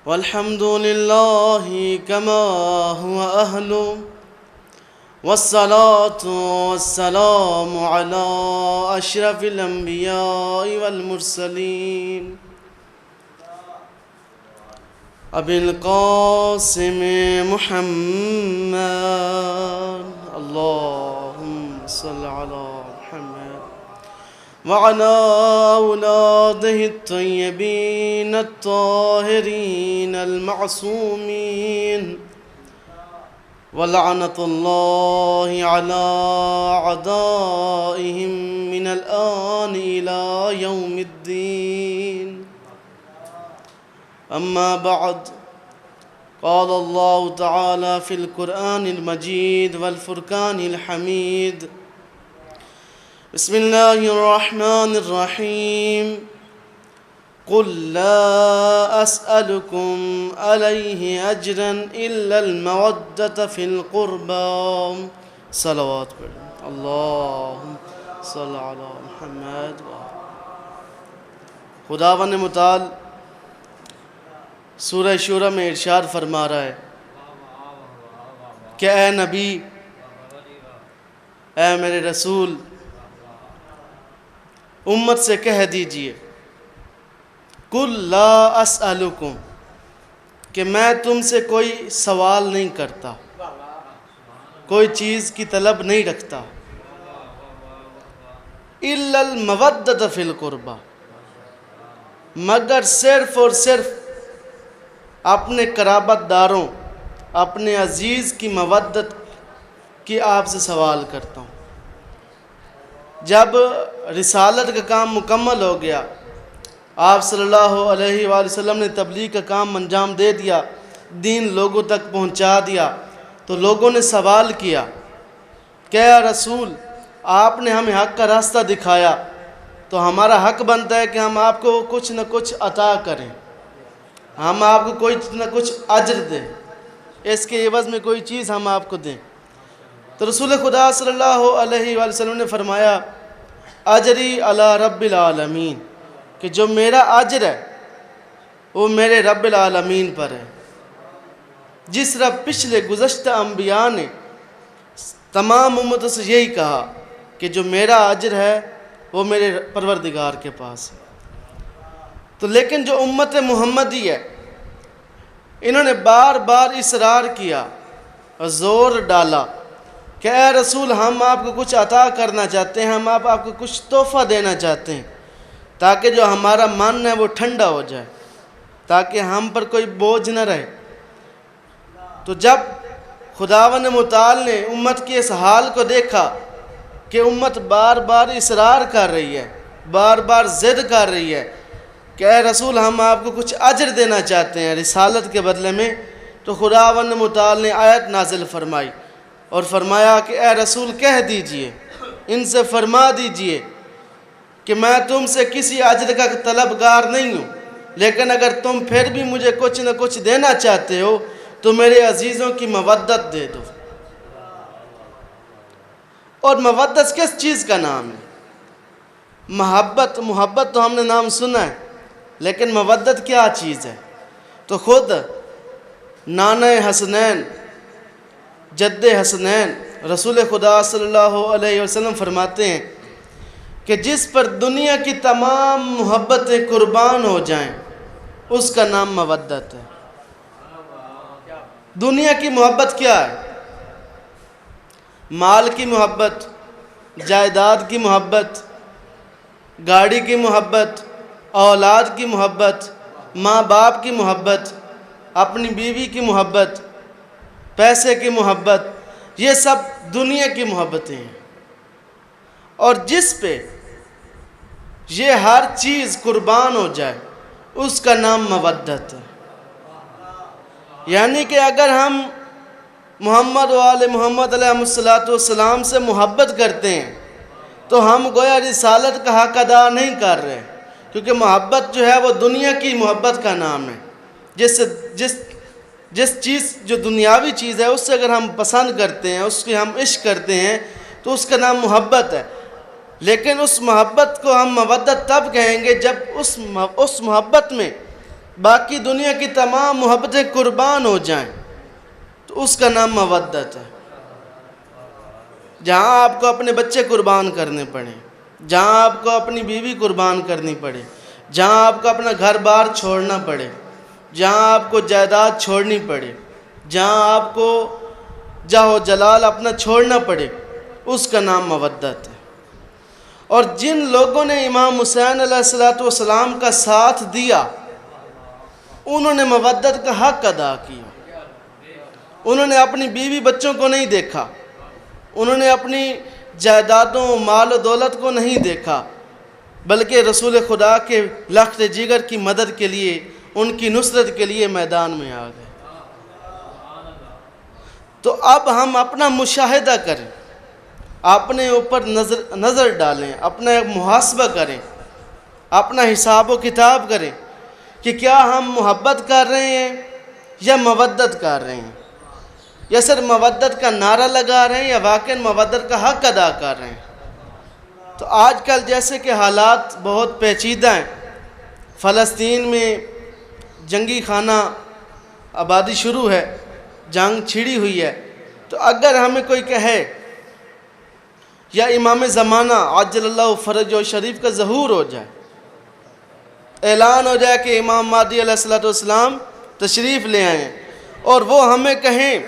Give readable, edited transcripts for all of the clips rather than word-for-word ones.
والحمد لله كما هو أهله والصلاة والسلام على أشرف الأنبياء والمرسلين أبي القاسم محمد اللهم صل على محمد وعلى أولاده الطيبين الطاهرين المعصومين ولعنة الله على أعدائهم من الآن إلى يوم الدين. أما بعد، قال الله تعالى في القرآن المجيد والفرقان الحميد: بسم الله الرحمن الرحيم. قل لا أسألكم عليه أجرا إلا المودة في القربى. صلوات پڑھیں. اللہم صل علی محمد. خداوند متعال سورہ شورى میں ارشاد فرما رہا ہے کہ اے نبی، اے میرے رسول، امت سے کہہ دیجئے قُلْ لَا أَسْأَلُكُمْ کہ میں تم سے کوئی سوال نہیں کرتا، کوئی چیز کی طلب نہیں رکھتا، إِلَّا الْمَوَدَّةَ فِي الْقُرْبَى، مگر صرف اور صرف اپنے قرابت داروں، اپنے عزیز کی مودت کی آپ سے سوال کرتا ہوں۔ جب رسالت کا کام مکمل ہو گیا، آپ صلی اللہ علیہ وآلہ وسلم نے تبلیغ کا کام انجام دے دیا، دین لوگوں تک پہنچا دیا، تو لوگوں نے سوال کیا کہ اے رسول، آپ نے ہمیں حق کا راستہ دکھایا، تو ہمارا حق بنتا ہے کہ ہم آپ کو کچھ نہ کچھ عطا کریں، ہم آپ کو کوئی نہ کچھ اجر دیں، اس کے عوض میں کوئی چیز ہم آپ کو دیں۔ تو رسول خدا صلی اللہ علیہ وآلہ وسلم نے فرمایا: اجری علی رب العالمین، کہ جو میرا اجر ہے وہ میرے رب العالمین پر ہے۔ جس رب پچھلے گزشتہ انبیاء نے تمام امتوں سے یہی کہا کہ جو میرا اجر ہے وہ میرے پروردگار کے پاس ہے۔ تو لیکن جو امت محمدی ہے، انہوں نے بار بار اصرار کیا اور زور ڈالا کہ اے رسول، ہم آپ کو کچھ عطا کرنا چاہتے ہیں، ہم آپ کو کچھ تحفہ دینا چاہتے ہیں، تاکہ جو ہمارا من ہے وہ ٹھنڈا ہو جائے، تاکہ ہم پر کوئی بوجھ نہ رہے۔ تو جب خداوند متعال نے امت کے اس حال کو دیکھا کہ امت بار بار اصرار کر رہی ہے، بار بار ضد کر رہی ہے کہ اے رسول، ہم آپ کو کچھ اجر دینا چاہتے ہیں رسالت کے بدلے میں، تو خداوند متعال نے آیت نازل فرمائی اور فرمایا کہ اے رسول، کہہ دیجئے، ان سے فرما دیجئے کہ میں تم سے کسی اجر کا طلبگار نہیں ہوں، لیکن اگر تم پھر بھی مجھے کچھ نہ کچھ دینا چاہتے ہو تو میرے عزیزوں کی مودت دے دو۔ اور مودت کس چیز کا نام ہے؟ محبت تو ہم نے نام سنا ہے، لیکن مودت کیا چیز ہے؟ تو خود نانا حسنین، جد حسنین، رسول خدا صلی اللہ علیہ وسلم فرماتے ہیں کہ جس پر دنیا کی تمام محبتیں قربان ہو جائیں اس کا نام مودت ہے۔ دنیا کی محبت کیا ہے؟ مال کی محبت، جائیداد کی محبت، گاڑی کی محبت، اولاد کی محبت، ماں باپ کی محبت، اپنی بیوی کی محبت، پیسے کی محبت، یہ سب دنیا کی محبتیں ہیں۔ اور جس پہ یہ ہر چیز قربان ہو جائے اس کا نام مودت ہے۔ یعنی کہ اگر ہم محمد و آل محمد علیہ السلام سے محبت کرتے ہیں تو ہم گویا رسالت کا حق ادا نہیں کر رہے، کیونکہ محبت جو ہے وہ دنیا کی محبت کا نام ہے۔ جس چیز جو دنیاوی چیز ہے اس سے اگر ہم پسند کرتے ہیں، اس کی ہم عشق کرتے ہیں تو اس کا نام محبت ہے۔ لیکن اس محبت کو ہم مودت تب کہیں گے جب اس محبت میں باقی دنیا کی تمام محبتیں قربان ہو جائیں تو اس کا نام مودت ہے۔ جہاں آپ کو اپنے بچے قربان کرنے پڑیں، جہاں آپ کو اپنی بیوی قربان کرنی پڑے، جہاں آپ کو اپنا گھر بار چھوڑنا پڑے، جہاں آپ کو جائیداد چھوڑنی پڑے، جہاں آپ کو جاہ و جلال اپنا چھوڑنا پڑے، اس کا نام مودت ہے۔ اور جن لوگوں نے امام حسین علیہ السلام کا ساتھ دیا، انہوں نے مودت کا حق ادا کیا۔ انہوں نے اپنی بیوی بچوں کو نہیں دیکھا، انہوں نے اپنی جائیدادوں مال و دولت کو نہیں دیکھا، بلکہ رسول خدا کے لخت جگر کی مدد کے لیے، ان کی نصرت کے لیے میدان میں آ گئے۔ تو اب ہم اپنا مشاہدہ کریں، اپنے اوپر نظر ڈالیں، اپنا ایک محاسبہ کریں، اپنا حساب و کتاب کریں کہ کیا ہم محبت کر رہے ہیں یا مودت کر رہے ہیں، یا صرف مودت کا نعرہ لگا رہے ہیں یا واقعی مودت کا حق ادا کر رہے ہیں۔ تو آج کل جیسے کہ حالات بہت پیچیدہ ہیں، فلسطین میں جنگی خانہ آبادی شروع ہے، جنگ چھڑی ہوئی ہے، تو اگر ہمیں کوئی کہے یا امام زمانہ عجل اللہ فرج و شریف کا ظہور ہو جائے، اعلان ہو جائے کہ امام مہدی علیہ السلام تشریف لے آئیں، اور وہ ہمیں کہیں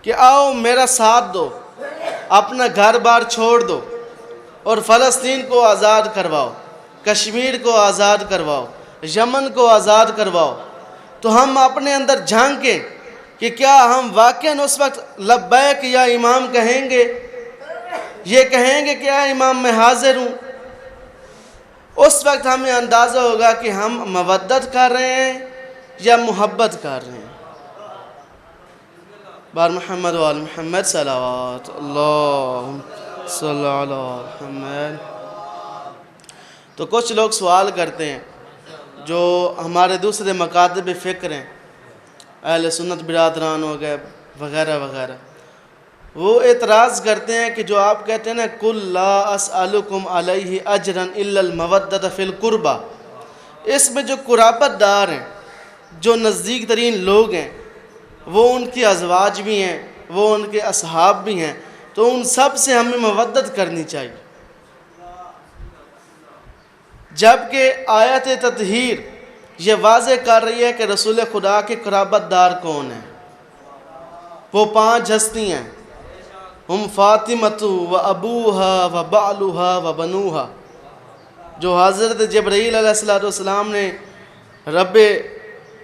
کہ آؤ میرا ساتھ دو، اپنا گھر بار چھوڑ دو اور فلسطین کو آزاد کرواؤ، کشمیر کو آزاد کرواؤ، یمن کو آزاد کرواؤ، تو ہم اپنے اندر جھانکیں کہ کیا ہم واقعاً اس وقت لبیک یا امام کہیں گے، یہ کہیں گے کہ اے امام میں حاضر ہوں۔ اس وقت ہمیں اندازہ ہوگا کہ ہم مودت کر رہے ہیں یا محبت کر رہے ہیں۔ بار محمد و آل محمد صلوات اللہم صلی علی محمد۔ تو کچھ لوگ سوال کرتے ہیں جو ہمارے دوسرے مکاتب فکر ہیں، اہل سنت برادران ہو گئے وغیرہ وغیرہ، وہ اعتراض کرتے ہیں کہ جو آپ کہتے ہیں نا قُلْ لَا أَسْأَلُكُمْ عَلَيْهِ أَجْرًا إِلَّا الْمَوَدَّةَ فِي الْقُرْبَى، اس میں جو قرابت دار ہیں، جو نزدیک ترین لوگ ہیں، وہ ان کی ازواج بھی ہیں، وہ ان کے اصحاب بھی ہیں، تو ان سب سے ہمیں مودت کرنی چاہیے۔ جبکہ آیت تطہیر یہ واضح کر رہی ہے کہ رسول خدا کے قرابت دار کون ہیں، وہ 5 ہستی ہیں، ہم فاطمۃ و ابوہا و بعلہا و بنوہا، جو حضرت جبرائیل علیہ السلام نے رب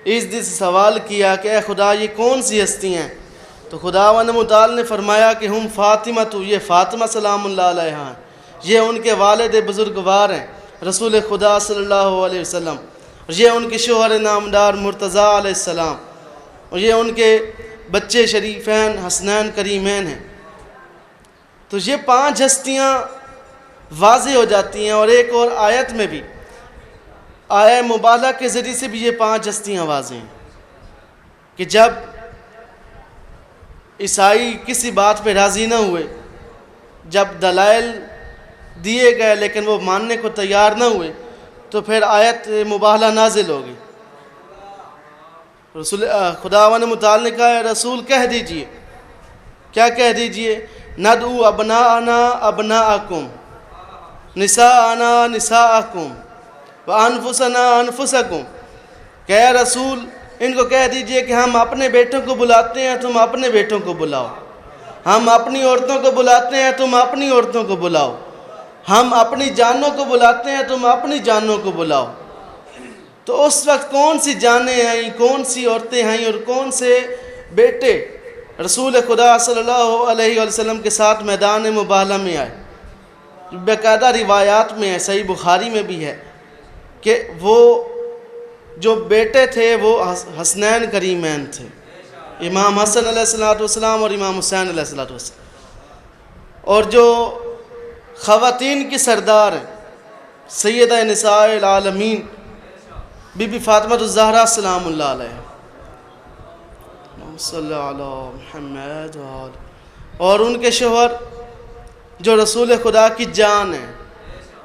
عزت سے سوال کیا کہ اے خدا یہ کون سی ہستی ہیں، تو خداوند متعال نے فرمایا کہ ہم فاطمۃ، یہ فاطمہ سلام اللہ علیہ ہیں، یہ ان کے والد بزرگوار ہیں رسول خدا صلی اللہ علیہ وسلم، اور یہ ان کے شوہر نامدار مرتضیٰ علیہ السلام، اور یہ ان کے بچے شریفین حسنین کریمین ہیں۔ تو یہ 5 ہستیاں واضح ہو جاتی ہیں، اور ایک اور آیت میں بھی آیہ مبالغہ کے ذریعے سے بھی یہ 5 ہستیاں واضح ہیں کہ جب عیسائی کسی بات پہ راضی نہ ہوئے، جب دلائل دیے گئے لیکن وہ ماننے کو تیار نہ ہوئے، تو پھر آیت مبالغہ نازل ہوگی۔ خداوند متعال نے کہا ہے رسول کہہ دیجئے، کیا کہہ دیجئے، ندعو ابناءنا ابناءکم نساءنا نساءکم وانفسنا انفسکم، کہ اے رسول ان کو کہہ دیجئے کہ ہم اپنے بیٹوں کو بلاتے ہیں، تم اپنے بیٹوں کو بلاؤ، ہم اپنی عورتوں کو بلاتے ہیں، تم اپنی عورتوں کو بلاؤ، ہم اپنی جانوں کو بلاتے ہیں، تم اپنی جانوں کو بلاؤ۔ تو اس وقت کون سی جانیں آئیں، کون سی عورتیں آئیں اور کون سے بیٹے رسول خدا صلی اللہ علیہ وسلم کے ساتھ میدان مباہلہ میں آئے؟ باقاعدہ روایات میں ہے، صحیح بخاری میں بھی ہے کہ وہ جو بیٹے تھے وہ حسنین کریمین تھے، امام حسن علیہ السلام اور امام حسین علیہ السلام، اور جو خواتین کی سردار ہیں سیدہ نساء العالمین بی بی فاطمہ الزہرا سلام اللہ علیہ، صلی علی محمد اور ان کے شوہر جو رسول خدا کی جان ہیں،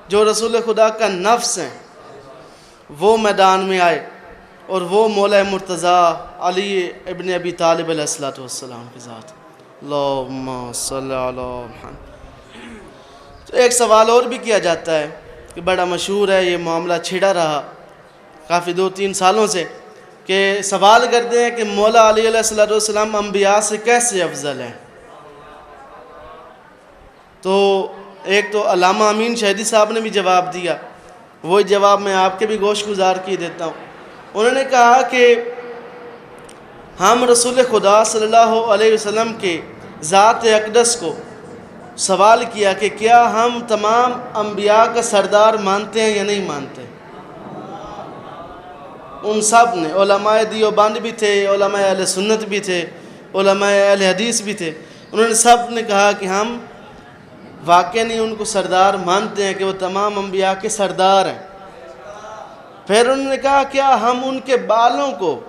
جو رسول خدا کا نفس ہیں، وہ میدان میں آئے اور وہ مولا مرتضیٰ علی ابن ابی طالب علیہ الصلوۃ والسلام کے ذات۔ اللہم صلی علی محمد۔ تو ایک سوال اور بھی کیا جاتا ہے کہ بڑا مشہور ہے، یہ معاملہ چھڑا رہا کافی 2-3 سالوں سے، کہ سوال کرتے ہیں کہ مولا علی علیہ الصلوۃ والسلام انبیاء سے کیسے افضل ہیں؟ تو ایک تو علامہ امین شہیدی صاحب نے بھی جواب دیا، وہی جواب میں آپ کے بھی گوش گزار کی دیتا ہوں۔ انہوں نے کہا کہ ہم رسول خدا صلی اللہ علیہ وسلم کے ذات اقدس کو سوال کیا کہ کیا ہم تمام انبیاء کا سردار مانتے ہیں یا نہیں مانتے؟ ان سب نے، علماء دیوبند بھی تھے، علماء اہل سنت بھی تھے، علماء اہل حدیث بھی تھے، انہوں نے سب نے کہا کہ ہم واقعی نہیں ان کو سردار مانتے ہیں کہ وہ تمام انبیاء کے سردار ہیں۔ پھر انہوں نے کہا کیا ہم ان کے بالوں کو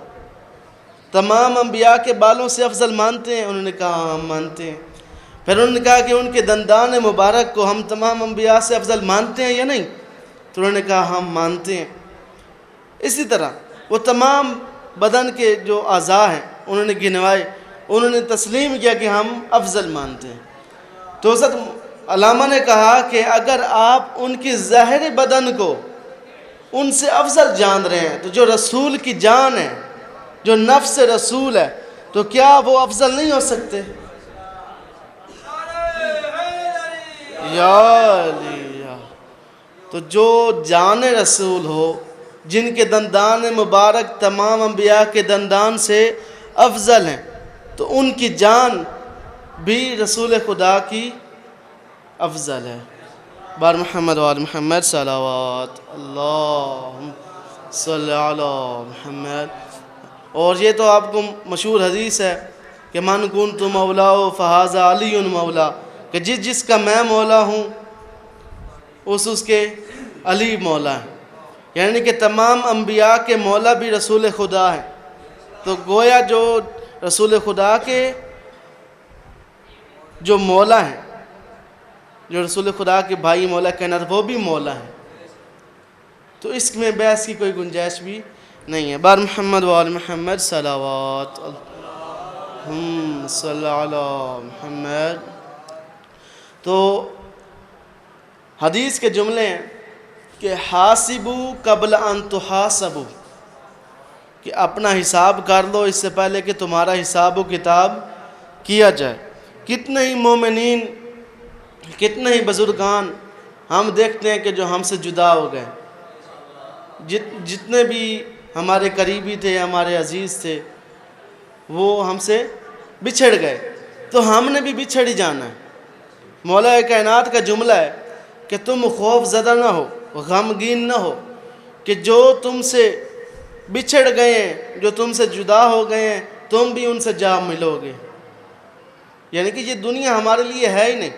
تمام انبیاء کے بالوں سے افضل مانتے ہیں؟ انہوں نے کہا ہم مانتے ہیں۔ پھر انہوں نے کہا کہ ان کے دندان مبارک کو ہم تمام انبیاء سے افضل مانتے ہیں یا نہیں؟ تو انہوں نے کہا ہم مانتے ہیں۔ اسی طرح وہ تمام بدن کے جو اعضاء ہیں انہوں نے گنوائے، انہوں نے تسلیم کیا کہ ہم افضل مانتے ہیں۔ تو حضرت علامہ نے کہا کہ اگر آپ ان کی ظاہری بدن کو ان سے افضل جان رہے ہیں تو جو رسول کی جان ہے، جو نفس رسول ہے، تو کیا وہ افضل نہیں ہو سکتے؟ یا علی یا، تو جو جان رسول ہو، جن کے دندان مبارک تمام انبیاء کے دندان سے افضل ہیں، تو ان کی جان بھی رسول خدا کی افضل ہے۔ بار محمد وآل محمد صلوات اللہم صلی علی محمد۔ اور یہ تو آپ کو مشہور حدیث ہے کہ من کنت مولا فہذا علی مولا، کہ جس کا میں مولا ہوں اس کے علی مولا ہے، یعنی کہ تمام انبیاء کے مولا بھی رسول خدا ہے۔ تو گویا جو رسول خدا کے جو مولا ہیں، جو رسول خدا کے بھائی مولا کائنات وہ بھی مولا ہیں، تو اس میں بحث کی کوئی گنجائش بھی نہیں ہے۔ بار محمد وآل محمد صلوات صلی علی محمد۔ تو حدیث کے جملے ہیں کہ حاسبو قبل ان تحاسبو، کہ اپنا حساب کر لو اس سے پہلے کہ تمہارا حساب و کتاب کیا جائے۔ کتنے ہی مومنین، کتنے ہی بزرگان ہم دیکھتے ہیں کہ جو ہم سے جدا ہو گئے، جتنے بھی ہمارے قریبی تھے، ہمارے عزیز تھے، وہ ہم سے بچھڑ گئے، تو ہم نے بھی بچھڑ ہی جانا ہے۔ مولا کائنات کا جملہ ہے کہ تم خوف زدہ نہ ہو، غمگین نہ ہو، کہ جو تم سے بچھڑ گئے ہیں، جو تم سے جدا ہو گئے ہیں، تم بھی ان سے جا ملو گے۔ یعنی کہ یہ دنیا ہمارے لیے ہے ہی نہیں،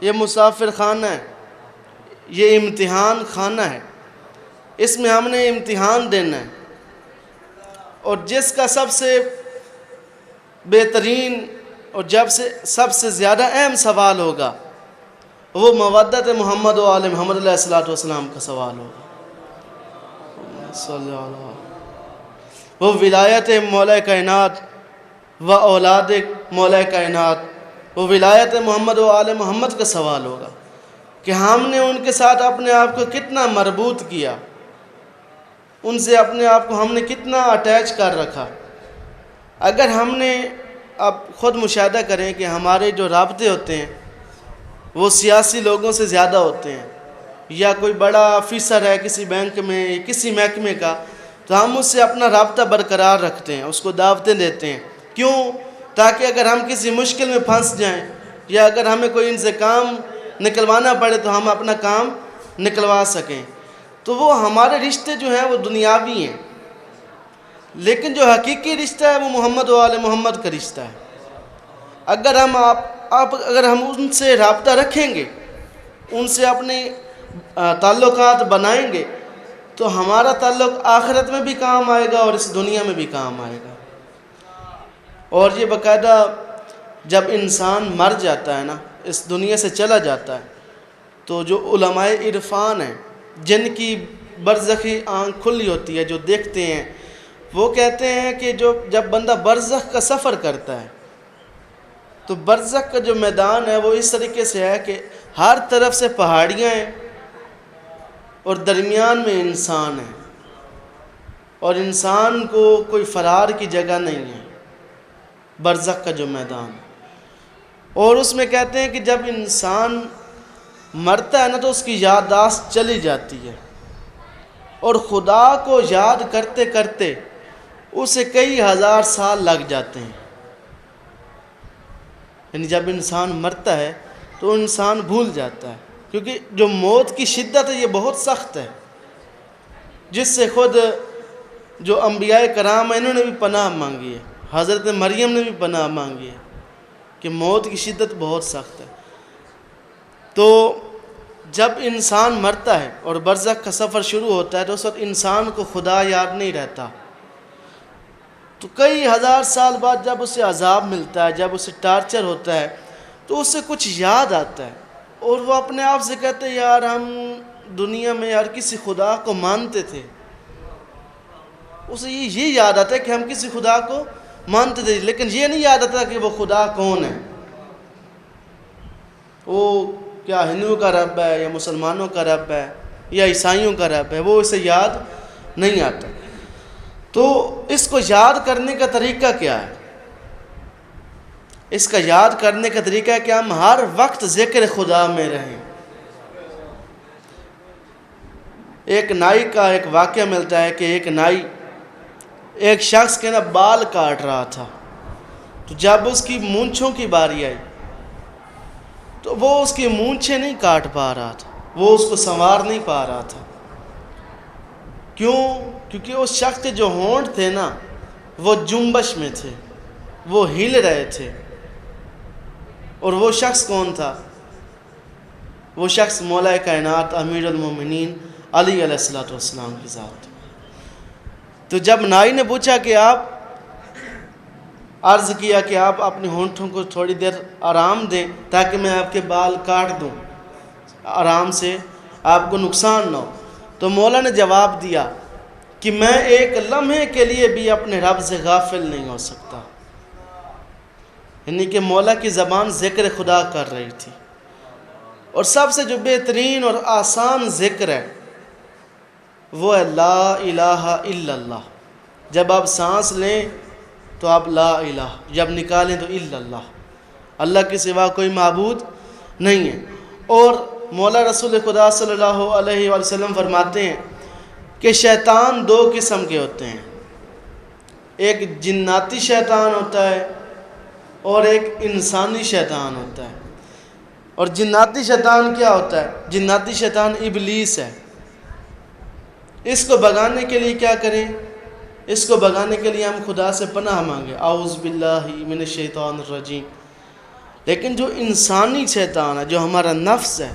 یہ مسافر خانہ ہے، یہ امتحان خانہ ہے، اس میں ہم نے امتحان دینا ہے۔ اور جس کا سب سے بہترین اور سب سے زیادہ اہم سوال ہوگا وہ مودت محمد و آل محمد علیہ الصلوۃ والسلام کا سوال ہوگا، وہ ولایت مولا کائنات و اولاد مولا کائنات، وہ ولایت محمد و آل محمد کا سوال ہوگا کہ ہم نے ان کے ساتھ اپنے آپ کو کتنا مربوط کیا، ان سے اپنے آپ کو ہم نے کتنا اٹیچ کر رکھا۔ اگر ہم نے اب خود مشاہدہ کریں کہ ہمارے جو رابطے ہوتے ہیں وہ سیاسی لوگوں سے زیادہ ہوتے ہیں، یا کوئی بڑا آفیسر ہے کسی بینک میں، کسی محکمے کا، تو ہم اس سے اپنا رابطہ برقرار رکھتے ہیں، اس کو دعوتیں دیتے ہیں۔ کیوں؟ تاکہ اگر ہم کسی مشکل میں پھنس جائیں، یا اگر ہمیں کوئی ان سے کام نکلوانا پڑے تو ہم اپنا کام نکلوا سکیں۔ تو وہ ہمارے رشتے جو ہیں وہ دنیاوی ہیں، لیکن جو حقیقی رشتہ ہے وہ محمد و آل محمد کا رشتہ ہے۔ اگر ہم ان سے رابطہ رکھیں گے، ان سے اپنے تعلقات بنائیں گے، تو ہمارا تعلق آخرت میں بھی کام آئے گا اور اس دنیا میں بھی کام آئے گا۔ اور یہ باقاعدہ جب انسان مر جاتا ہے نا، اس دنیا سے چلا جاتا ہے، تو جو علماء عرفان ہیں، جن کی برزخی آنکھ کھلی ہوتی ہے، جو دیکھتے ہیں وہ کہتے ہیں کہ جب بندہ برزخ کا سفر کرتا ہے تو برزخ کا جو میدان ہے وہ اس طریقے سے ہے کہ ہر طرف سے پہاڑیاں ہیں اور درمیان میں انسان ہے، اور انسان کو کوئی فرار کی جگہ نہیں ہے، برزخ کا جو میدان ہے۔ اور اس میں کہتے ہیں کہ جب انسان مرتا ہے نا تو اس کی یادداشت چلی جاتی ہے، اور خدا کو یاد کرتے کرتے اسے کئی ہزار سال لگ جاتے ہیں۔ یعنی جب انسان مرتا ہے تو انسان بھول جاتا ہے، کیونکہ جو موت کی شدت ہے یہ بہت سخت ہے، جس سے خود جو انبیاء کرام ہیں انہوں نے بھی پناہ مانگی ہے، حضرت مریم نے بھی پناہ مانگی ہے کہ موت کی شدت بہت سخت ہے۔ تو جب انسان مرتا ہے اور برزخ کا سفر شروع ہوتا ہے تو اس وقت انسان کو خدا یاد نہیں رہتا، تو کئی ہزار سال بعد جب اسے عذاب ملتا ہے، جب اسے ٹارچر ہوتا ہے تو اسے کچھ یاد آتا ہے، اور وہ اپنے آپ سے کہتے ہیں یار ہم دنیا میں یار کسی خدا کو مانتے تھے۔ اسے یہ یاد آتا ہے کہ ہم کسی خدا کو مانتے تھے، لیکن یہ نہیں یاد آتا کہ وہ خدا کون ہے، وہ کیا ہندوؤں کا رب ہے یا مسلمانوں کا رب ہے یا عیسائیوں کا رب ہے، وہ اسے یاد نہیں آتا۔ تو اس کو یاد کرنے کا طریقہ کیا ہے؟ اس کا یاد کرنے کا طریقہ ہے کہ ہم ہر وقت ذکر خدا میں رہیں۔ ایک نائی کا ایک واقعہ ملتا ہے کہ ایک نائی ایک شخص کے بال کاٹ رہا تھا، تو جب اس کی مونچھوں کی باری آئی تو وہ اس کی مونچھیں نہیں کاٹ پا رہا تھا، وہ اس کو سنوار نہیں پا رہا تھا۔ کیوں؟ کیونکہ اس شخص کے جو ہونٹ تھے نا وہ جنبش میں تھے، وہ ہل رہے تھے۔ اور وہ شخص کون تھا؟ وہ شخص مولا کائنات امیر المومنین علی علیہ السلام کی ذات۔ تو جب نائی نے پوچھا کہ عرض کیا کہ آپ اپنے ہونٹوں کو تھوڑی دیر آرام دیں تاکہ میں آپ کے بال کاٹ دوں، آرام سے آپ کو نقصان نہ ہو، تو مولا نے جواب دیا کہ میں ایک لمحے کے لیے بھی اپنے رب سے غافل نہیں ہو سکتا۔ یعنی کہ مولا کی زبان ذکر خدا کر رہی تھی، اور سب سے جو بہترین اور آسان ذکر ہے وہ ہے لا الہ الا اللہ۔ جب آپ سانس لیں تو آپ لا الہ، جب نکالیں تو الا اللہ، اللہ کے سوا کوئی معبود نہیں ہے۔ اور مولا رسول خدا صلی اللہ علیہ وآلہ وسلم فرماتے ہیں کہ شیطان دو قسم کے ہوتے ہیں، ایک جناتی شیطان ہوتا ہے اور ایک انسانی شیطان ہوتا ہے۔ اور جناتی شیطان کیا ہوتا ہے؟ جناتی شیطان ابلیس ہے۔ اس کو بھگانے کے لیے کیا کریں؟ اس کو بھگانے کے لیے ہم خدا سے پناہ مانگے، اعوذ باللہ من الشیطان الرجیم۔ لیکن جو انسانی شیطان ہے، جو ہمارا نفس ہے،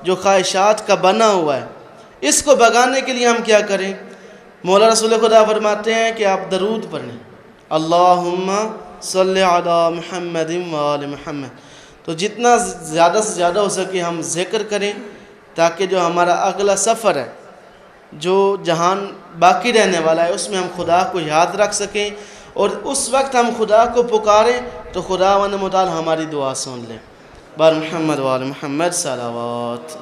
جو خواہشات کا بنا ہوا ہے، اس کو بھگانے کے لیے ہم کیا کریں؟ مولا رسول خدا فرماتے ہیں کہ آپ درود پڑھیں، اللہم صلی علی محمد وآل محمد۔ تو جتنا زیادہ سے زیادہ ہو سکے ہم ذکر کریں، تاکہ جو ہمارا اگلا سفر ہے، جو جہان باقی رہنے والا ہے، اس میں ہم خدا کو یاد رکھ سکیں، اور اس وقت ہم خدا کو پکاریں تو خدا و متعال ہماری دعا سن لیں۔ بار محمد وآل محمد صلوات۔